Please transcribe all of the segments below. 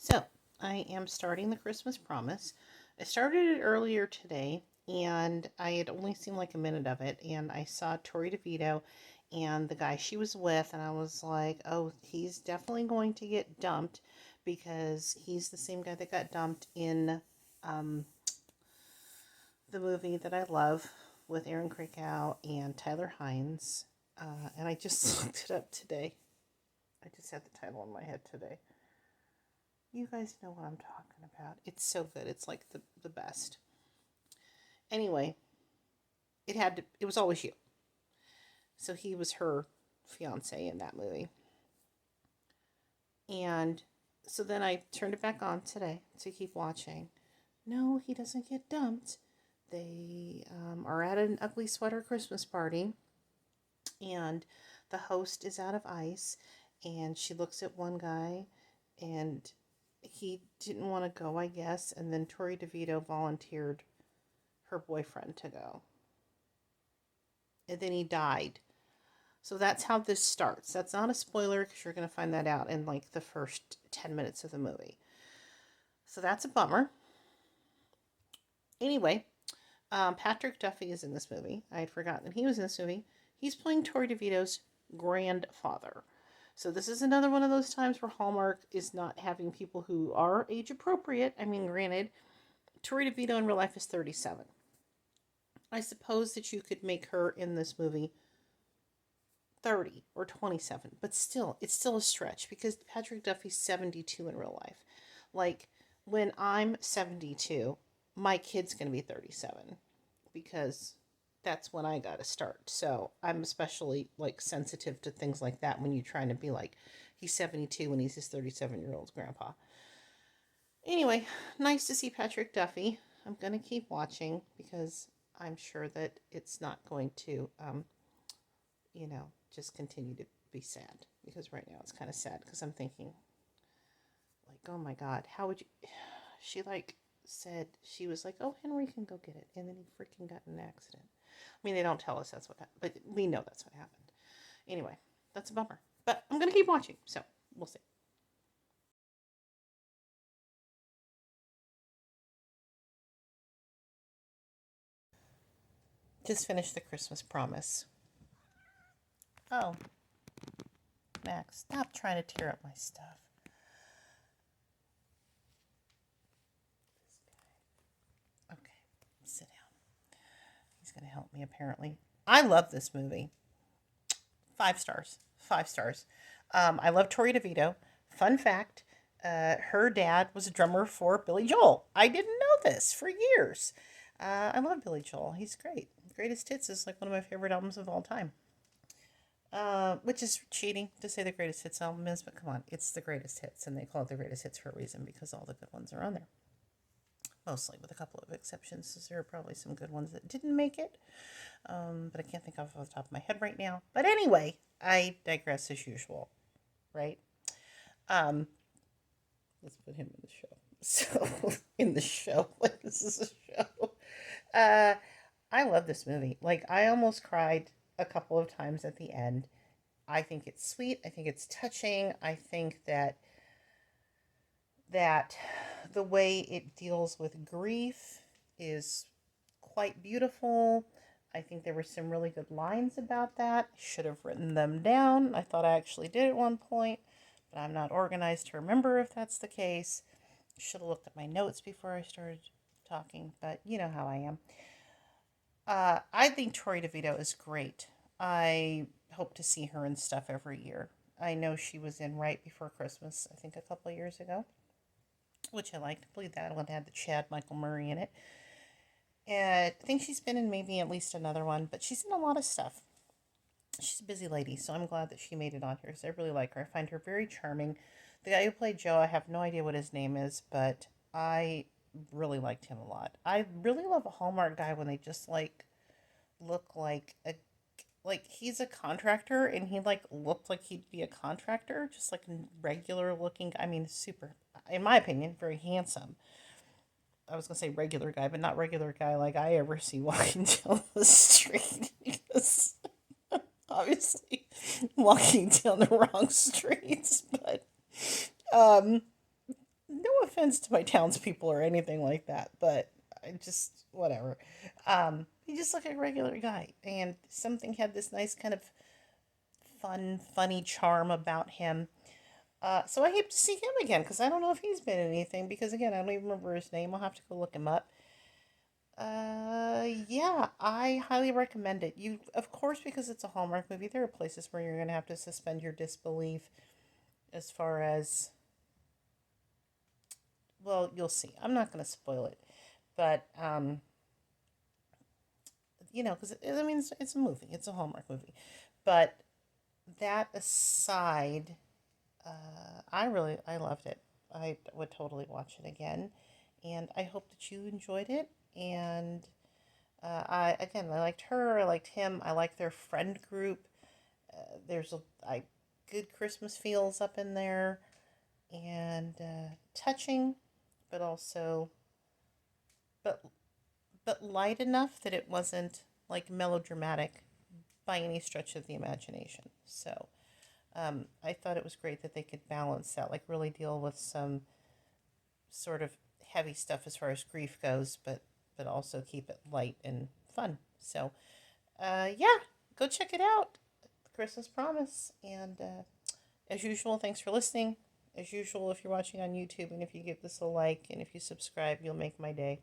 So, I am starting the Christmas Promise. I started it earlier today, and I had only seen like a minute of it, and I saw Tori DeVito and the guy she was with, and I was like, oh, he's definitely going to get dumped because he's the same guy that got dumped in um, the movie that I love with Aaron Krakow and Tyler Hines. And I just looked it up today. I just had the title in my head today. You guys know what I'm talking about. It's so good. It's like the best. Anyway, it was always you. So he was her fiance in that movie. And so then I turned it back on today to keep watching. No, he doesn't get dumped. They are at an ugly sweater Christmas party, and the host is out of ice, and she looks at one guy, and he didn't want to go, I guess, and then Tori DeVito volunteered her boyfriend to go. And then he died. So that's how this starts. That's not a spoiler because you're going to find that out in like the first 10 minutes of the movie. So that's a bummer. Anyway, Patrick Duffy is in this movie. I had forgotten that he was in this movie. He's playing Tori DeVito's grandfather. So this is another one of those times where Hallmark is not having people who are age appropriate. I mean, granted, Tori DeVito in real life is 37. I suppose that you could make her in this movie 30 or 27, but still, it's still a stretch because Patrick Duffy's 72 in real life. Like, when I'm 72, my kid's going to be 37 because that's when I got to start. So I'm especially like sensitive to things like that when you're trying to be like, he's 72 and he's his 37-year-old grandpa. Anyway, nice to see Patrick Duffy. I'm going to keep watching because I'm sure that it's not going to, just continue to be sad. Because right now it's kind of sad because I'm thinking, like, oh my God, how would you. She like said, she was like, oh, Henry can go get it. And then he freaking got in an accident. I mean, they don't tell us that's what happened, but we know that's what happened. Anyway, that's a bummer. But I'm going to keep watching, so we'll see. Just finished the Christmas Promise. Oh, Max, stop trying to tear up my stuff. Okay, sit down. He's going to help me, apparently. I love this movie. 5 stars. 5 stars. I love Tori DeVito. Fun fact, her dad was a drummer for Billy Joel. I didn't know this for years. I love Billy Joel. He's great. Greatest Hits is like one of my favorite albums of all time. Which is cheating to say the greatest hits album is, but come on, it's the greatest hits, and they call it the greatest hits for a reason because all the good ones are on there. Mostly, with a couple of exceptions. So there are probably some good ones that didn't make it, but I can't think of off the top of my head right now. But anyway, I digress as usual, right? Um, let's put him in the show. So in the show, like this is a show. Uh, I love this movie. Like I almost cried a couple of times at the end. I think it's sweet. I think it's touching. I think that the way it deals with grief is quite beautiful. I think there were some really good lines about that. Should have written them down. I thought I actually did at one point, but I'm not organized to remember if that's the case. Should have looked at my notes before I started talking, but you know how I am. I think Tori DeVito is great. I hope to see her in stuff every year. I know she was in Right Before Christmas, I think a couple of years ago, which I liked. I believe that one had the Chad Michael Murray in it. And I think she's been in maybe at least another one, but she's in a lot of stuff. She's a busy lady, so I'm glad that she made it on here because I really like her. I find her very charming. The guy who played Joe, I have no idea what his name is, but I really liked him a lot. I really love a Hallmark guy when they just like look like he's a contractor and he like looked like he'd be a contractor, just like regular looking. I mean, super, in my opinion, very handsome. I was gonna say regular guy, but not regular guy like I ever see walking down the street because obviously walking down the wrong streets. But um, no offense to my townspeople or anything like that, but I just, whatever. He just looked like a regular guy, and something had this nice kind of funny charm about him. So I hope to see him again because I don't know if he's been in anything. Because again, I don't even remember his name. I'll have to go look him up. Yeah, I highly recommend it. You, of course, because it's a Hallmark movie, there are places where you're gonna have to suspend your disbelief as far as, well, you'll see. I'm not gonna spoil it, but because I mean, it's a movie, it's a Hallmark movie, but that aside, I loved it. I would totally watch it again, and I hope that you enjoyed it. And I liked her. I liked him. I liked their friend group. There's good Christmas feels up in there, and touching, but also but but light enough that it wasn't like melodramatic by any stretch of the imagination. So I thought it was great that they could balance that, like really deal with some sort of heavy stuff as far as grief goes, but also keep it light and fun. So yeah, go check it out. The Christmas Promise. And as usual, thanks for listening. As usual, if you're watching on YouTube and if you give this a like and if you subscribe, you'll make my day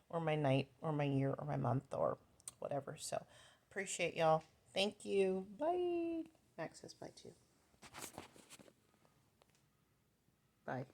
or my night or my year or my month or whatever. So appreciate y'all. Thank you. Bye. Max says bye too. Bye.